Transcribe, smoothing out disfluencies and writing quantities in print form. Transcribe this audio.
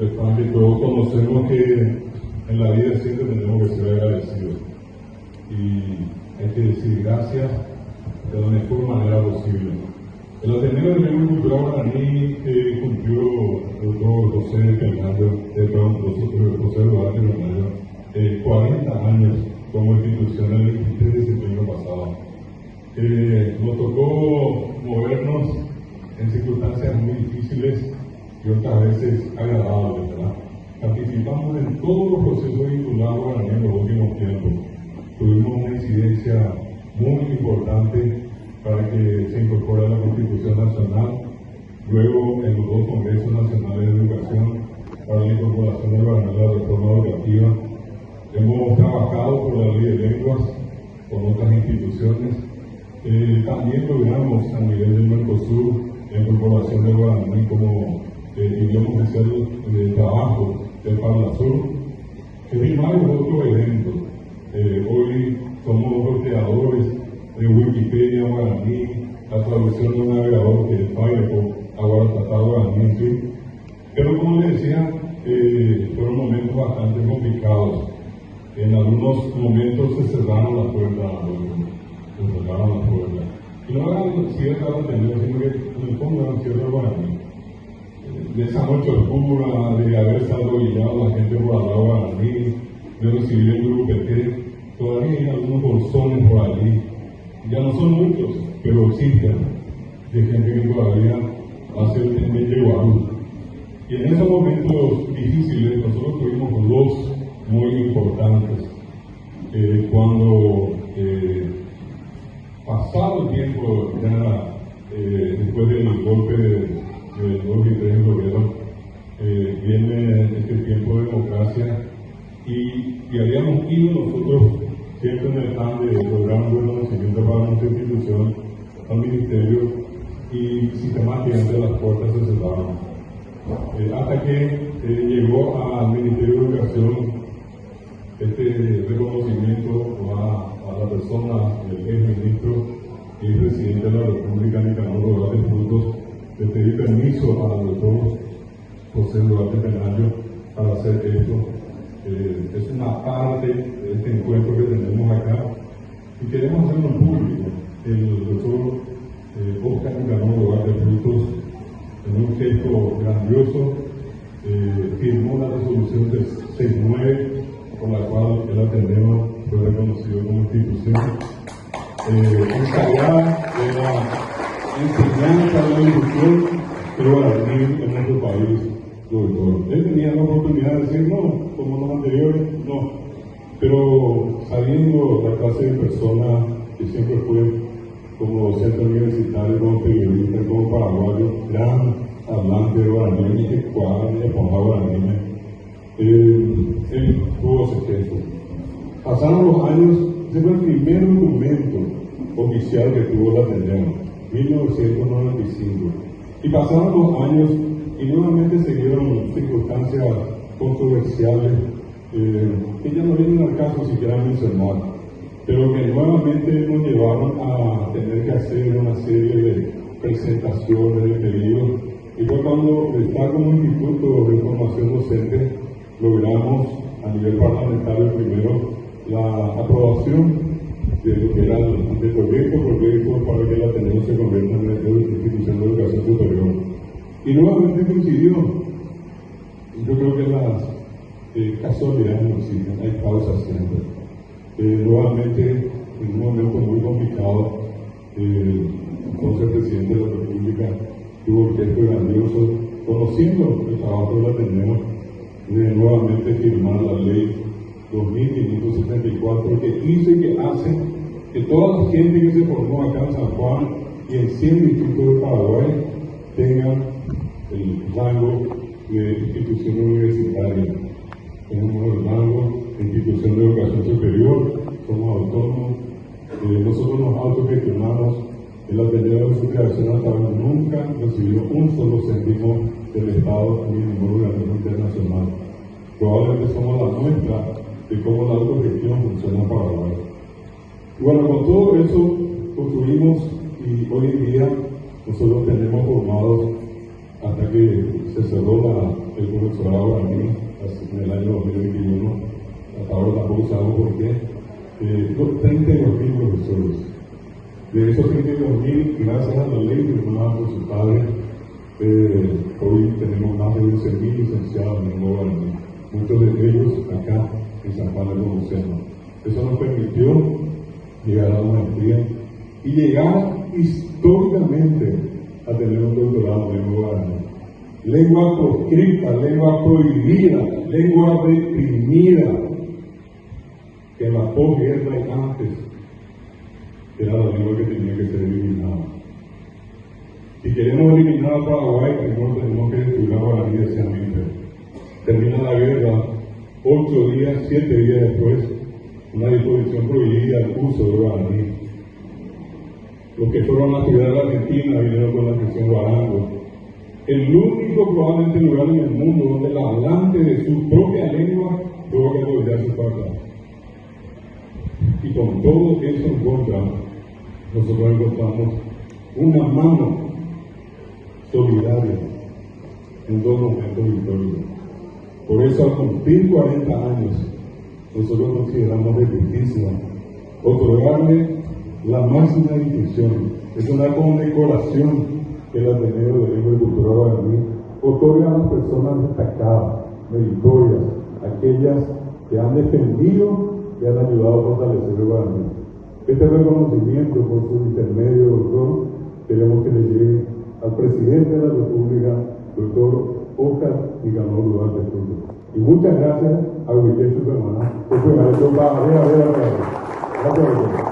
refrán que todos conocemos que en la vida siempre tenemos que ser agradecidos. Y hay que decir gracias de la mejor manera posible. El Ateneo de Lengua y Cultura Guaraní cumplió el doctor José Duarte Fernández 40 años como institución el 23 de septiembre pasado. Nos tocó movernos en circunstancias muy difíciles y otras veces agradables, ¿verdad? Participamos en todos los procesos vinculados a Guaraní en los últimos tiempos. Tuvimos una incidencia muy importante para que se incorpore a la Constitución Nacional, luego en los dos Congresos Nacionales de Educación para la incorporación del Guaraní a la reforma educativa. Hemos trabajado por la ley de lenguas con otras instituciones. También logramos a nivel del Mercosur la incorporación del Guaraní como idioma oficial de trabajo del Parlasur. Firmamos otro evento. Hoy somos los creadores de Wikipedia Guaraní, la traducción de un navegador que es Firefox, ahora tratado Guaraní, ¿sí? Pero como les decía, fueron momentos bastante complicados. En algunos momentos se cerraron las puertas, y no eran ciertas atendidas, sino que en el fondo eran ciertas Guaraní. De esa noche oscura, de haber saldoguillado a la gente por hablar Guaraní, de recibir el grupo PT, todavía hay algunos bolsones por allí. Ya no son muchos, pero existen, de gente que todavía hace el Meche Guarú. Y en esos momentos difíciles nosotros tuvimos dos muy importantes. Cuando pasado el tiempo, ya después del golpe del 2 y 3 de febrero, viene este tiempo de democracia y habíamos ido nosotros siempre en el plan de lograr un buen conocimiento para nuestra institución, al ministerio, y sistemáticamente las puertas se cerraron. Hasta que llegó al Ministerio de Educación este reconocimiento a la persona del ex ministro y presidente de la República, Nicanor Duarte Frutos, de pedir permiso al doctor José Duarte Fernández para hacer esto. Es una parte de este encuentro que tenemos acá y queremos hacerlo público. El doctor Oscar Nicanor Duarte Frutos, en un gesto grandioso, firmó la resolución 69, con la cual el Ateneo fue reconocido como institución encargada de la enseñanza de la educación guaraní en nuestro país. Él tenía la oportunidad de decir no, como los anteriores, no, pero sabiendo la clase de persona que siempre fue como docente universitario, como periodista, como paraguayo, gran hablante de guaraní, que cuadra y apoyaba guaraní, él tuvo ese gesto. Pasaron los años, ese fue el primer documento oficial que tuvo la Ateneo, 1995, y pasaron los años y nuevamente se dieron circunstancias controversiales que ya no vienen al caso siquiera mencionar, pero que nuevamente nos llevaron a tener que hacer una serie de presentaciones, de pedidos, y fue cuando está como Instituto de Formación Docente logramos a nivel parlamentario primero la aprobación de lo que era el proyecto para que la Ateneo se convierta en una institución de educación superior. Y nuevamente coincidió. Yo creo que las casualidades no existen, hay causas siempre. Nuevamente, en un momento muy complicado, entonces el presidente de la República tuvo un gesto grandioso, conociendo el trabajo de la Ateneo, de nuevamente firmar la ley 2574, que dice y que hace que toda la gente que se formó acá en San Juan y en 100 distritos de Paraguay tengan el rango de institución universitaria. Tenemos el rango de institución de educación superior, somos autónomos, nosotros nos autogestionamos. El Ateneo de su creación hasta ahora nunca recibió un solo céntimo del Estado ni ningún organismo internacional. Probablemente somos la muestra de cómo la autogestión funciona en Paraguay. Y bueno, con todo eso construimos y hoy en día nosotros tenemos formados hasta que se cerró el profesorado guaraní en el año 2021. Hasta ahora tampoco sabemos por qué. 32.000 profesores. De esos 32.000, gracias a la ley firmada por su padre, hoy tenemos más de 11.000 licenciados en lengua guaraní. Muchos de ellos acá en San Juan de Nepomuceno. Eso nos permitió llegar a la maestría y llegar históricamente a tener un doctorado en lengua guaraní. Lengua proscripta, lengua prohibida, lengua reprimida, que en la posguerra y antes era la lengua que tenía que ser eliminada. Si queremos eliminar a Paraguay, primero tenemos que destruir a guaraní, decía Mímper. Termina la guerra, 8 días, 7 días después, una disposición prohibida al uso de guaraní. Los que fueron a estudiar a la Argentina vinieron con la expresión guarango. El único probablemente lugar en el mundo donde el hablante de su propia lengua provoca olvidar su patria. Y con todo eso en contra, nosotros encontramos una mano solidaria en dos momentos históricos. Por eso, al cumplir 40 años, nosotros consideramos de justicia otorgarle la máxima distinción. Es una condecoración que el Ateneo de Lengua y Cultura Guaraní otorga a las personas destacadas, meritorias, aquellas que han defendido y han ayudado a fortalecer el guaraní. Este reconocimiento por su intermedio, doctor, queremos que le llegue al presidente de la República, doctor Óscar Nicanor Duarte Frutos. Y muchas gracias a Guillermo Supermaná, que fue maestro para ver. Gracias, doctor.